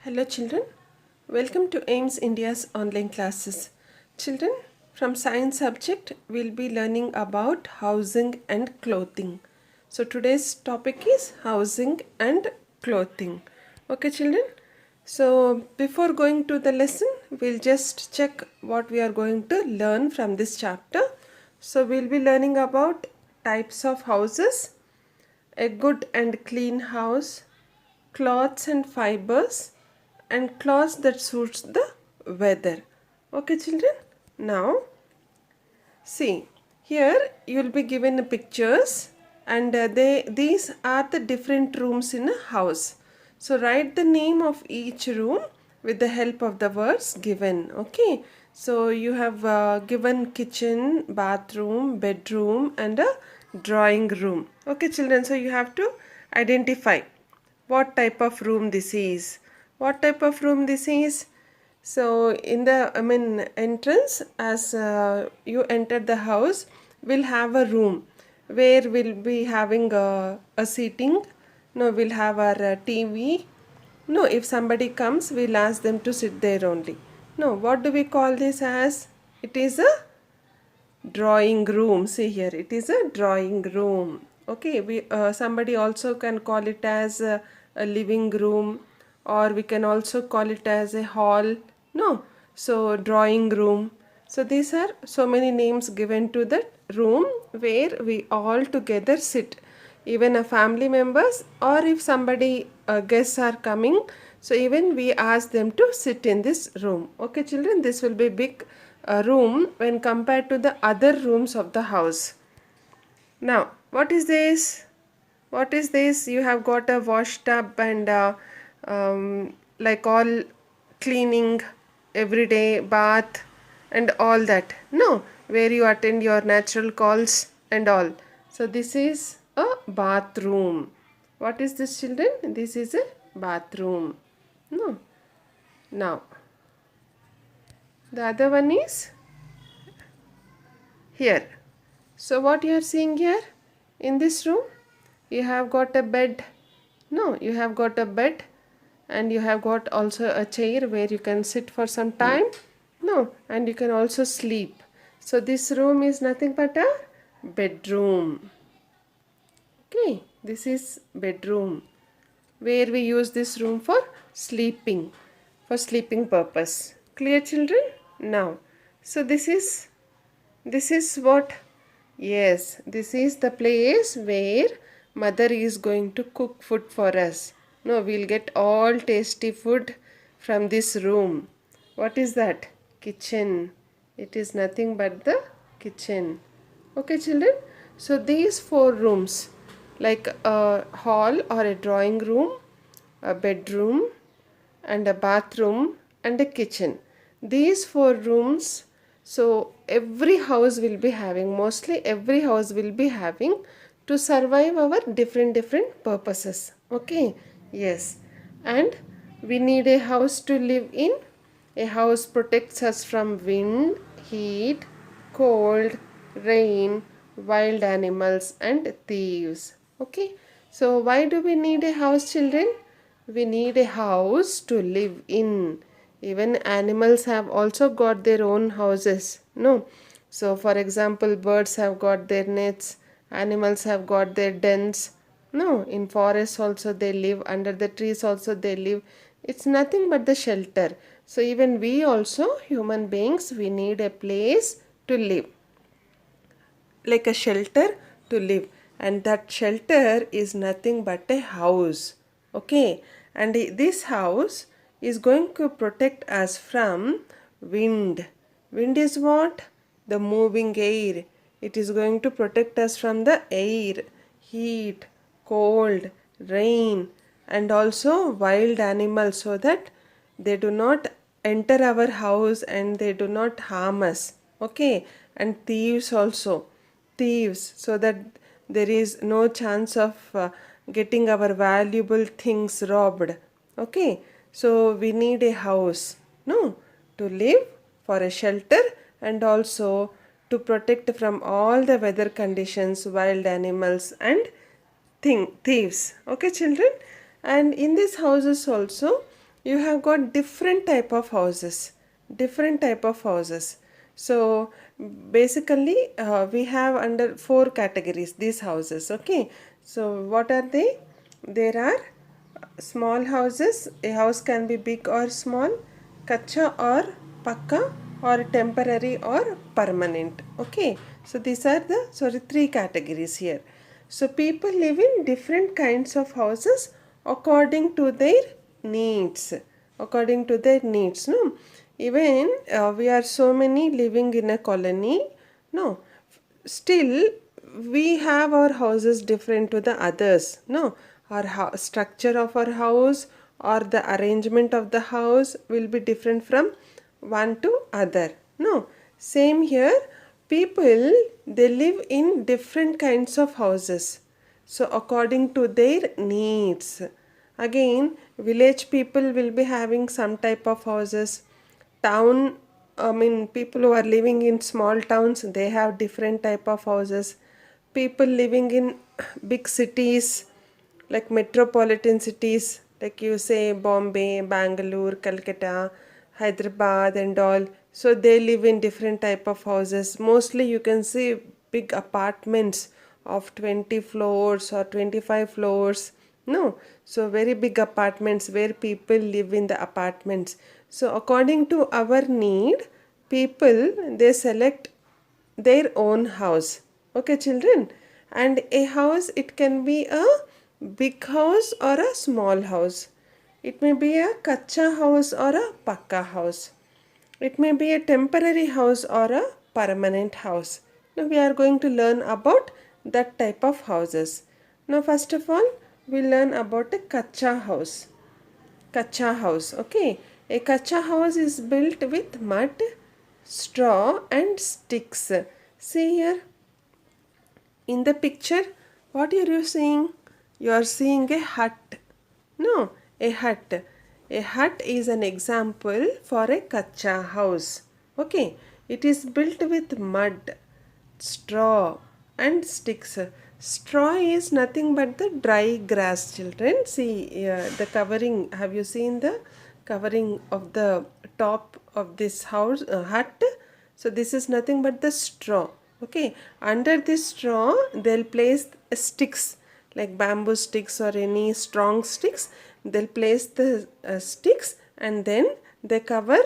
Hello children, welcome to AIMS India's online classes. Children, from science subject we'll be learning about housing and clothing. So today's topic is housing and clothing. Okay children, so before going to the lesson we'll just check what we are going to learn from this chapter. So we'll be learning about types of houses, a good and clean house, cloths and fibers, and cloths that suits the weather. Okay children, now see, here you will be given pictures, and these are the different rooms in a house. So write the name of each room with the help of the words given. Okay, so you have given kitchen, bathroom, bedroom, and a drawing room. Okay children, so you have to identify what type of room this is. What type of room this is? So in the entrance, as you enter the house, we'll have a room where we'll be having a seating. No, we'll have our TV. No, if somebody comes, we'll ask them to sit there only. No, what do we call this as? It is a drawing room. See here, it is a drawing room. Okay, we somebody also can call it as a living room, or we can also call it as a hall. No, so drawing room. So these are so many names given to that room where we all together sit, even a family members, or if somebody guests are coming, so even we ask them to sit in this room. Okay children, this will be big room when compared to the other rooms of the house. Now what is this? What is this? You have got a wash tub and like all cleaning everyday bath and all that. No, where you attend your natural calls and all. So this is a bathroom. What is this children? This is a bathroom. No. Now the other one is here. So what you are seeing here in this room? You have got a bed. No, you have got a bed, and you have got also a chair where you can sit for some time. No, and you can also sleep. So this room is nothing but a bedroom. Okay, this is bedroom where we use this room for sleeping purpose. Clear children? Now, so this is what? Yes, this is the place where mother is going to cook food for us. No, we'll get all tasty food from this room. What is that? Kitchen. It is nothing but the kitchen. Okay children, so these four rooms, like a hall or a drawing room, a bedroom, and a bathroom, and a kitchen. These four rooms, so every house will be having, mostly every house will be having to survive our different purposes. Okay, yes, and we need a house to live in. A house protects us from wind, heat, cold, rain, wild animals, and thieves. Okay, so why do we need a house children? We need a house to live in. Even animals have also got their own houses. No, so for example, birds have got their nets, animals have got their dens. No, in forests also they live, under the trees also they live. It's nothing but the shelter. So even we also, human beings, we need a place to live, like a shelter to live, and that shelter is nothing but a house. Okay, and this house is going to protect us from wind. Wind is what? The moving air. It is going to protect us from the air, heat, cold, rain, and also wild animals, so that they do not enter our house and they do not harm us. Okay, and thieves also. Thieves, so that there is no chance of getting our valuable things robbed. Okay, so we need a house, no, to live, for a shelter, and also to protect from all the weather conditions, wild animals, and thieves. Okay children, and in these houses also you have got different type of houses, different type of houses. So basically we have under four categories these houses. Okay, so what are they? There are small houses. A house can be big or small, kacha or pakka, or temporary or permanent. Okay, so these are the three categories here. So people live in different kinds of houses according to their needs, according to their needs. No, even we are so many living in a colony. No, still we have our houses different to the others. No, our structure of our house or the arrangement of the house will be different from one to other. No, same here, people, they live in different kinds of houses, so according to their needs. Again, village people will be having some type of houses. Town, I mean, people who are living in small towns, they have different type of houses. People living in big cities, like metropolitan cities, like you say Bombay, Bangalore, Calcutta, Hyderabad and all. So they live in different type of houses. Mostly you can see big apartments of 20 floors or 25 floors. No, so very big apartments where people live in the apartments. So according to our need, people, they select their own house. Okay, children, and a house, it can be a big house or a small house. It may be a kacha house or a pakka house. It may be a temporary house or a permanent house. Now we are going to learn about that type of houses. Now first of all, we learn about a kacha house. Kacha house. Okay, a kacha house is built with mud, straw and sticks. See here in the picture, what are you seeing? You are seeing a hut. No, a hut. A hut is an example for a kacha house. Okay, it is built with mud, straw and sticks. Straw is nothing but the dry grass, children. See the covering. Have you seen the covering of the top of this house hut? So this is nothing but the straw. Okay, under this straw they'll place sticks like bamboo sticks or any strong sticks. They'll place the sticks and then they cover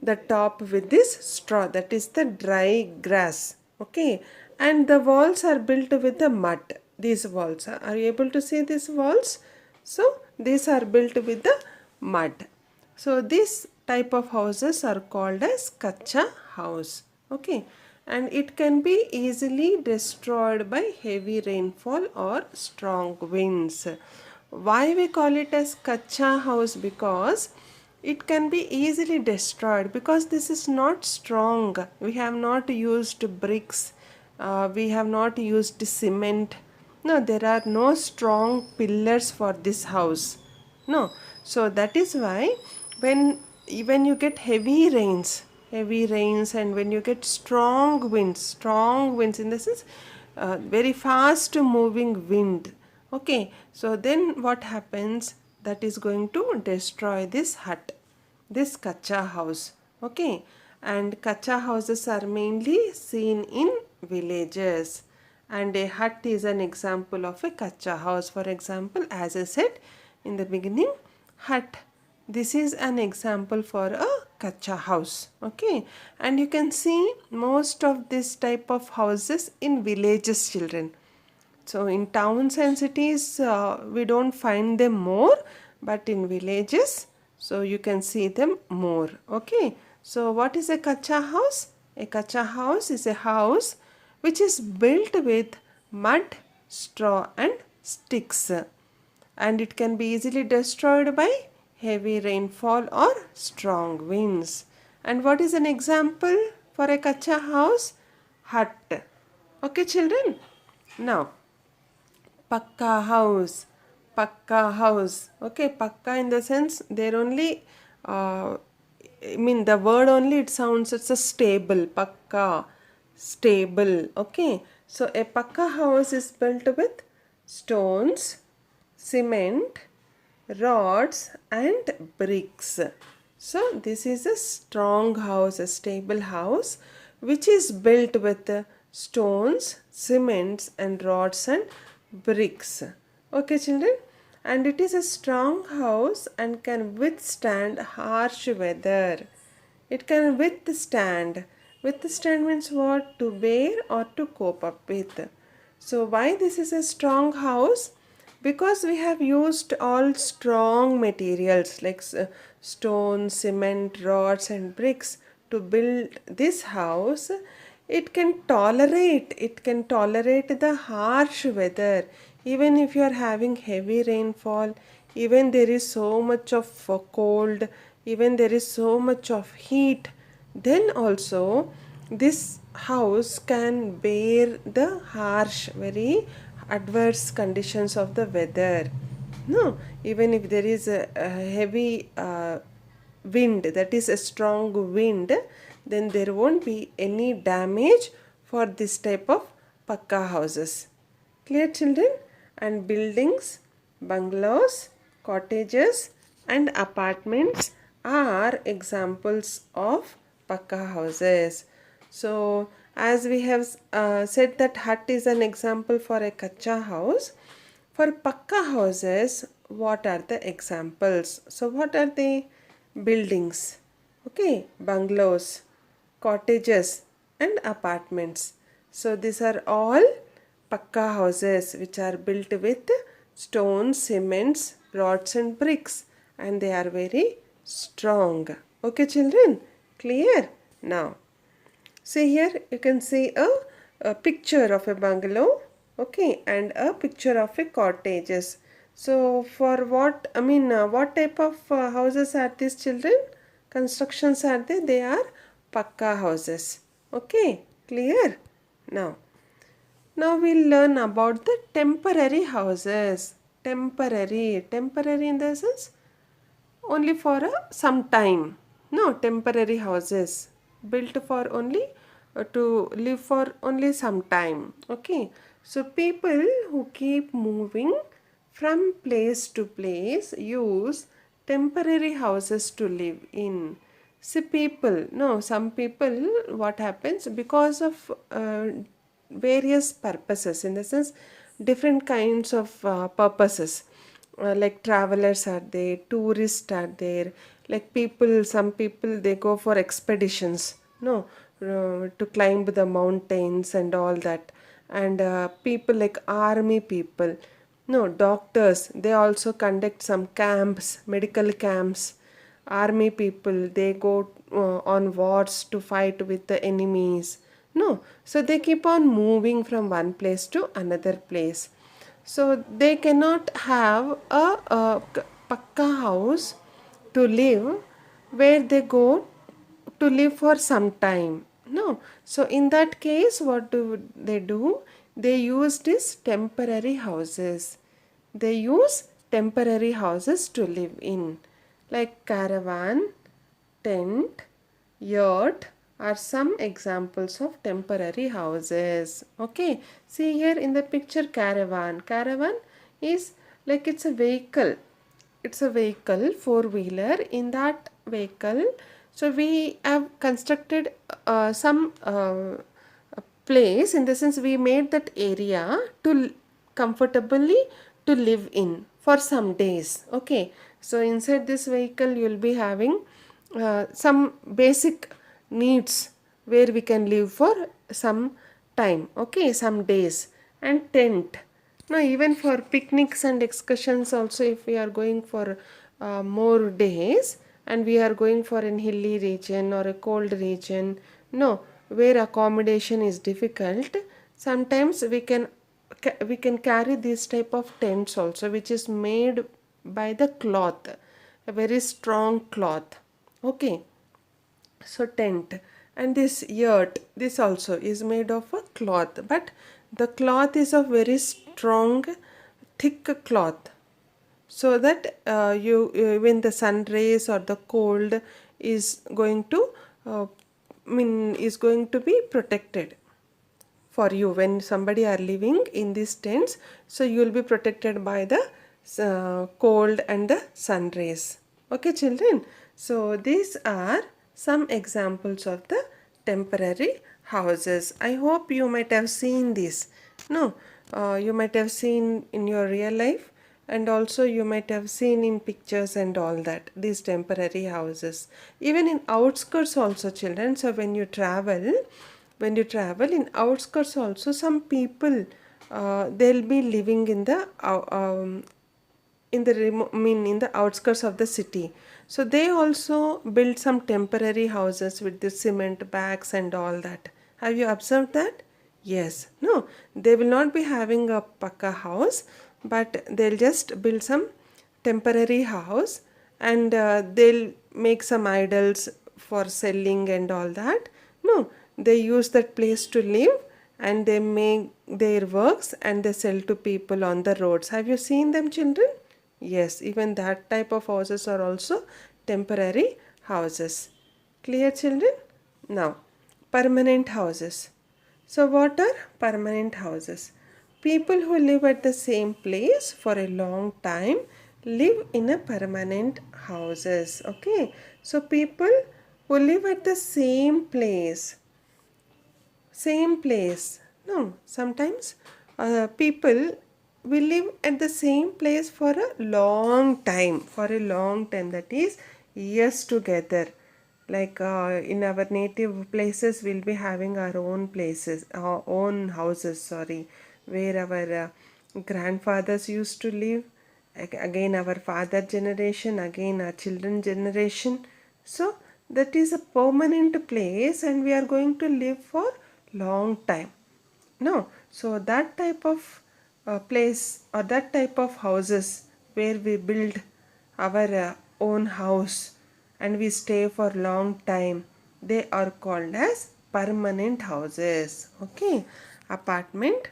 the top with this straw, that is the dry grass. Okay, and the walls are built with the mud. These walls, are you able to see these walls? So these are built with the mud. So this type of houses are called as kacha house. Okay, and it can be easily destroyed by heavy rainfall or strong winds. Why we call it as kacha house? Because it can be easily destroyed, because this is not strong. We have not used bricks, we have not used cement. No, there are no strong pillars for this house. No, so that is why when you get heavy rains and when you get strong winds in the sense very fast moving wind. Okay, so then what happens? That is going to destroy this hut, this kacha house. Okay, and kacha houses are mainly seen in villages, and a hut is an example of a kacha house. For example, as I said in the beginning, hut, this is an example for a kacha house. Okay, and you can see most of this type of houses in villages, children. So in towns and cities we don't find them more, but in villages, so you can see them more. Okay, so what is a kacha house? A kacha house is a house which is built with mud, straw and sticks, and it can be easily destroyed by heavy rainfall or strong winds. And what is an example for a kacha house? Hut. Okay, children. Now pakka house, pakka house. Okay, pakka in the sense there only I mean the word only, it sounds, it's a stable. Pakka, stable. Okay, so a pakka house is built with stones, cement, rods and bricks. So this is a strong house, a stable house which is built with stones, cements and rods and bricks. Okay children, and it is a strong house and can withstand harsh weather. It can withstand. Withstand means what? To bear or to cope up with. So why this is a strong house? Because we have used all strong materials like stone, cement, rods and bricks to build this house. It can tolerate the harsh weather. Even if you are having heavy rainfall, even there is so much of cold, even there is so much of heat, then also this house can bear the harsh, very adverse conditions of the weather. No, even if there is a heavy wind, that is a strong wind, then there won't be any damage for this type of pakka houses. Clear children? And buildings, bungalows, cottages and apartments are examples of pakka houses. So as we have said that hut is an example for a kacha house, for pakka houses what are the examples? So what are they? Buildings, okay, bungalows, cottages and apartments. So these are all pakka houses which are built with stones, cements, rods and bricks, and they are very strong. Okay children, clear? Now see here, you can see a picture of a bungalow, okay, and a picture of a cottages. So for what, what type of houses are these children? Constructions are they? They are pakka houses. Okay, clear? Now we'll learn about the temporary houses. Temporary in the sense only for some time. No, temporary houses built for only to live for only some time. Okay, so people who keep moving from place to place use temporary houses to live in. See people, no, some people, what happens because of various purposes, in the sense different kinds of purposes, like travelers are there, tourists are there, like people, some people they go for expeditions, no, to climb the mountains and all that, and people like army people, no, doctors, they also conduct some camps, medical camps. Army people, they go on wars to fight with the enemies. No, so they keep on moving from one place to another place. So they cannot have a pakka house to live where they go to live for some time. No, so in that case, what do they do? They use these temporary houses. They use temporary houses to live in, like caravan, tent, yurt are some examples of temporary houses. Okay, see here in the picture caravan. Caravan is like it's a vehicle. It's a vehicle, four-wheeler. In that vehicle, so we have constructed some place, in the sense we made that area to comfortably to live in for some days. Okay, so inside this vehicle you will be having some basic needs where we can live for some time, okay, some days. And tent, now even for picnics and excursions also, if we are going for more days and we are going for an hilly region or a cold region, no, where accommodation is difficult, sometimes we can carry this type of tents also, which is made by the cloth, a very strong cloth. Okay, so tent. And this yurt, this also is made of a cloth, but the cloth is of very strong thick cloth, so that when the sun rays or the cold is going to is going to be protected for you when somebody are living in these tents. So you will be protected by the cold and the sun rays. Okay, children. So these are some examples of the temporary houses. I hope you might have seen this. No, you might have seen in your real life, and also you might have seen in pictures and all that, these temporary houses. Even in outskirts also, children. So when you travel in outskirts also, some people they'll be living in the outskirts of the city. So they also build some temporary houses with the cement bags and all that. Have you observed that? Yes. No, they will not be having a pakka house, but they'll just build some temporary house, and they'll make some idols for selling and all that. No, they use that place to live, and they make their works and they sell to people on the roads. Have you seen them, children? Yes, even that type of houses are also temporary houses. Clear, children? Now, permanent houses. So, what are permanent houses? People who live at the same place for a long time live in a permanent houses. Okay, so people who live at the same place. No, sometimes people will live at the same place for a long time, that is years together. Like in our native places, we'll be having our own places, our own houses, sorry, where our grandfathers used to live, again our father generation, again our children generation. So that is a permanent place, and we are going to live for long time. No, so that type of place, or that type of houses where we build our own house and we stay for long time, they are called as permanent houses. Okay, apartment,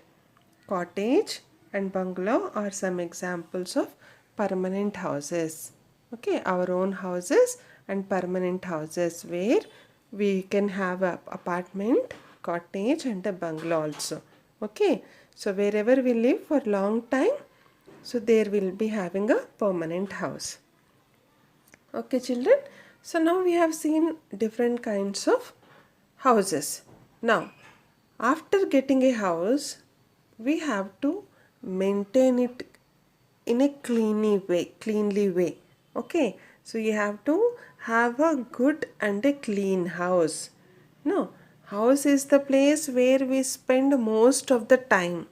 cottage and bungalow are some examples of permanent houses. Okay, our own houses and permanent houses where we can have a apartment, cottage and a bungalow also. Okay, so wherever we live for long time, so there will be having a permanent house. Okay, children. So now we have seen different kinds of houses. Now, after getting a house, we have to maintain it in a cleanly way. Okay, so you have to have a good and a clean house. No, house is the place where we spend most of the time.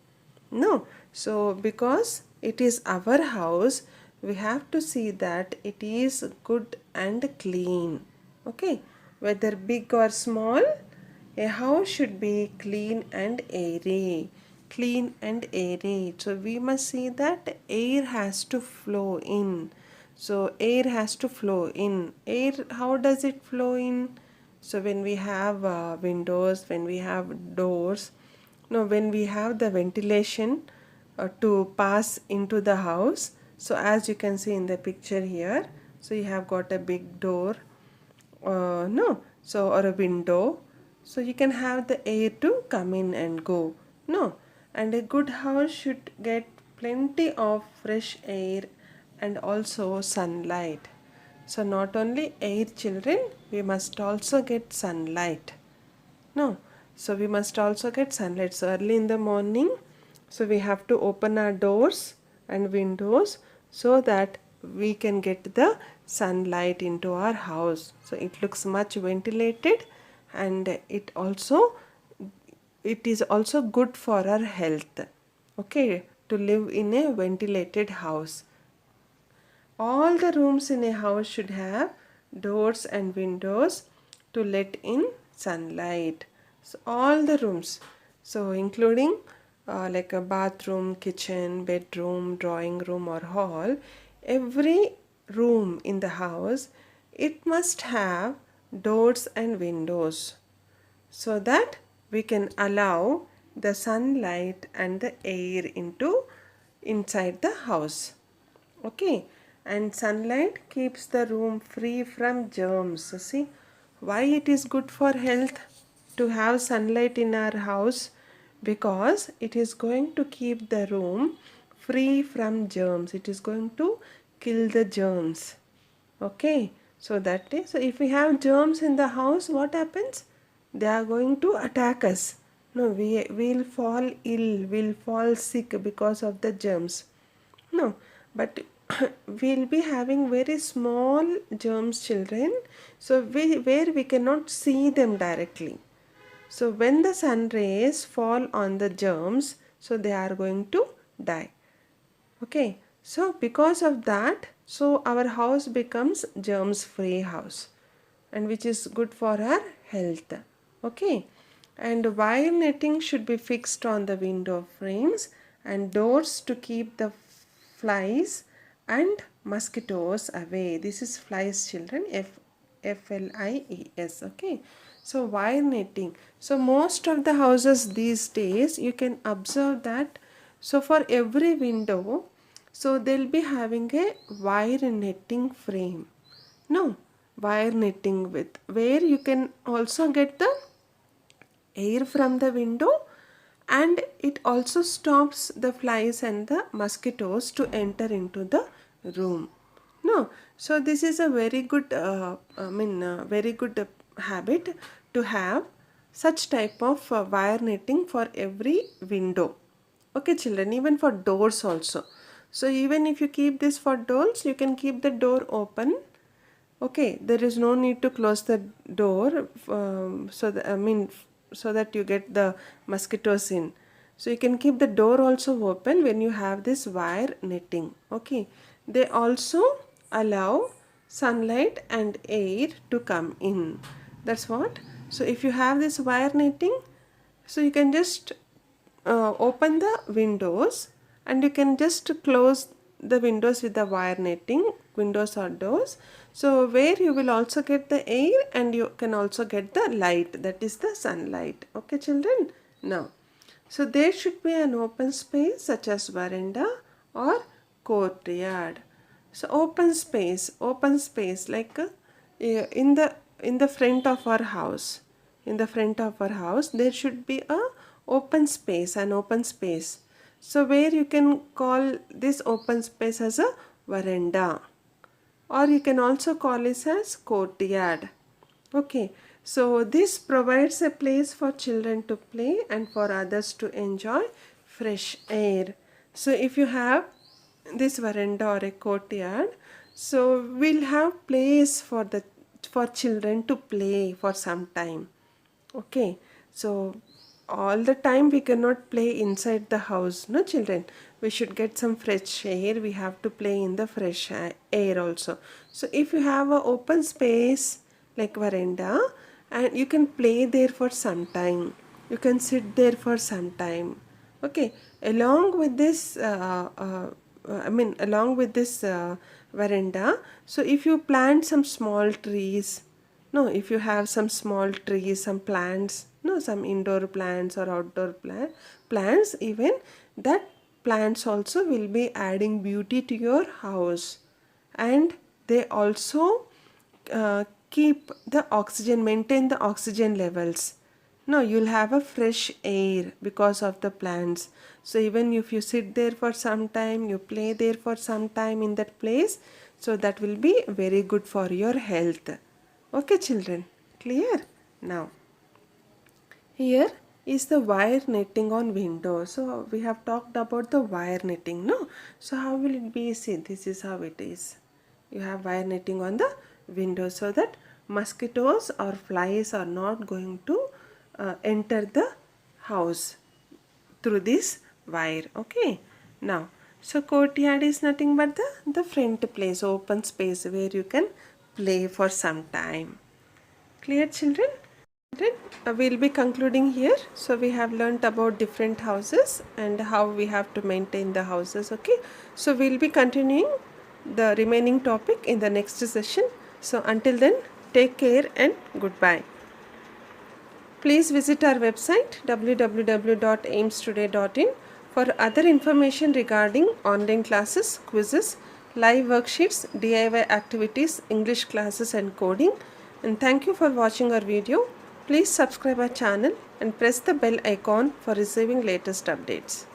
No, so because it is our house, we have to see that it is good and clean. Okay, whether big or small, a house should be clean and airy. Clean and airy. So we must see that air has to flow in. So air has to flow in. Air, how does it flow in? So when we have windows, when we have doors, no, when we have the ventilation to pass into the house. So as you can see in the picture here, so you have got a big door, no, so or a window, so you can have the air to come in and go. No, and a good house should get plenty of fresh air and also sunlight. So not only air, children, we must also get sunlight. No, so we must also get sunlight. So early in the morning, so we have to open our doors and windows so that we can get the sunlight into our house. So it looks much ventilated, and it is also good for our health. Okay, to live in a ventilated house. All the rooms in a house should have doors and windows to let in sunlight. So all the rooms, so including like a bathroom, kitchen, bedroom, drawing room or hall, every room in the house, it must have doors and windows so that we can allow the sunlight and the air into inside the house. Okay, and sunlight keeps the room free from germs. So see why it is good for health to have sunlight in our house, because it is going to keep the room free from germs. It is going to kill the germs. Okay, so that is, so if we have germs in the house, what happens? They are going to attack us. No, we will fall ill, we'll fall sick because of the germs. No, but we'll be having very small germs, children, so where we cannot see them directly. So when the sun rays fall on the germs, so they are going to die. Okay, so because of that, so our house becomes germs free house, and which is good for our health. Okay, and wire netting should be fixed on the window frames and doors to keep the flies and mosquitoes away. This is flies, children, FLIES. Okay, so wire netting. So most of the houses these days, you can observe that, so for every window, so they'll be having a wire netting frame. No, wire netting with, where you can also get the air from the window, and it also stops the flies and the mosquitoes to enter into the room. No, so this is a very good very good habit to have such type of wire netting for every window. Okay, children, even for doors also. So even if you keep this for doors, you can keep the door open. Okay, there is no need to close the door, so that you get the mosquitoes in. So you can keep the door also open when you have this wire netting. Okay, they also allow sunlight and air to come in. That's what. So if you have this wire netting, so you can just open the windows, and you can just close the windows with the wire netting, windows or doors. So where you will also get the air, and you can also get the light, that is the sunlight. Okay, children. Now, so there should be an open space such as veranda or courtyard. So open space like in the front of our house. In the front of our house, there should be an open space. So where you can call this open space as a veranda, or you can also call it as courtyard. Okay, so this provides a place for children to play and for others to enjoy fresh air. So if you have this veranda or a courtyard, so we'll have place for children to play for some time. Okay, so all the time we cannot play inside the house, no, children. We should get some fresh air. We have to play in the fresh air also. So if you have an open space like veranda, and you can play there for some time, you can sit there for some time. Okay, along with this veranda, so if you plant some small trees, no, if you have some small trees, some plants, no, some indoor plants or outdoor plants, even that plants also will be adding beauty to your house, and they also keep the oxygen, maintain the oxygen levels. No, you'll have a fresh air because of the plants. So even if you sit there for some time, you play there for some time in that place, so that will be very good for your health. Okay, children, clear? Now, here is the wire netting on window. So we have talked about the wire netting, no? So how will it be? See, this is how it is. You have wire netting on the window so that mosquitoes or flies are not going to enter the house through this wire. Okay, now, so courtyard is nothing but the front place, open space where you can play for some time. Clear, children? We'll be concluding here. So we have learnt about different houses and how we have to maintain the houses. Okay, so we'll be continuing the remaining topic in the next session. So until then, take care and goodbye. Please visit our website www.aimstoday.in for other information regarding online classes, quizzes, live worksheets, DIY activities, English classes and coding. And thank you for watching our video. Please subscribe our channel and press the bell icon for receiving latest updates.